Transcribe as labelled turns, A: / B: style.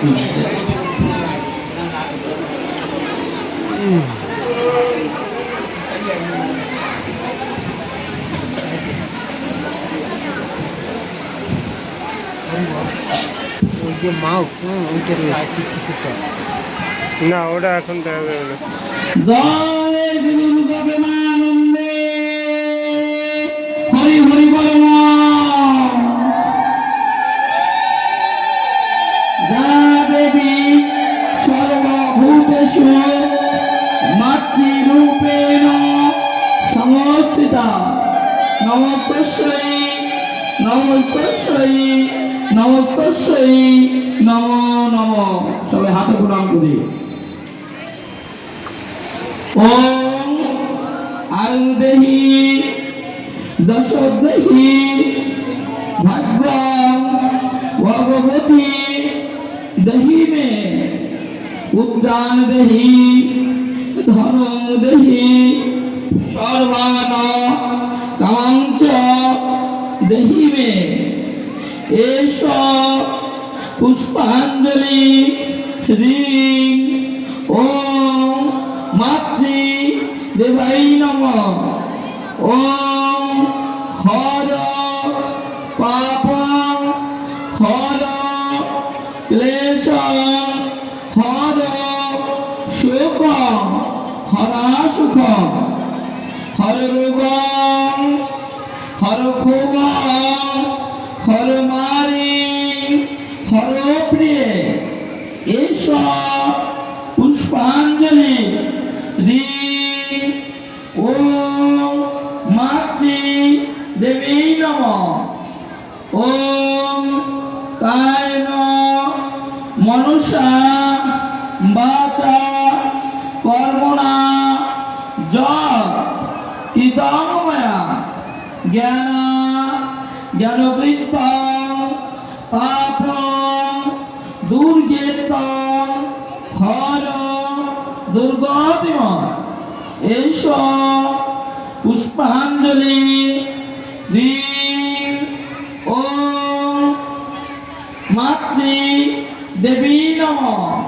A: না ওটা এখন দেখা যাবে না।
B: জয় গুরু প্রেমানন্দে হরি হরি বল যা দেবী সর্বভূতেষু মাতৃরূপেণ সংস্থিতা নমস্তস্যৈ নমস্তস্যৈ নমস্তস্যৈ নমো নমঃ। সবাই হাতে প্রণাম করি। ওম আয়ুর্দেহি দশদেহি ভাগ্যং ভগবতী দেহি মে উদ্যান দেহি ধনং দেহি সর্বান কামাঞ্চ দেহি মে এষ পুষ্পাঞ্জলি হ্রিং ওম মাতৃ দেবাই নমঃ। ওম হর পাপং হর ক্লেশং হর শোকং হরা সুখং হর রোগং হর ক্ষোভং হর মারি হর প্রিয়ে এষ পুষ্পাঞ্জলি হ্রিং ওম মাতৃ দেবী নমঃ। ওম কায়েন মনসা বাচা কর্মণা যৎ কৃতং ময়া জ্ঞানবৃত্তং পাপং দুর্গেতং হর দুর্গতিম এষ পুষ্পাঞ্জলি হ্রিং ওম মাতৃ দেবী নমঃ।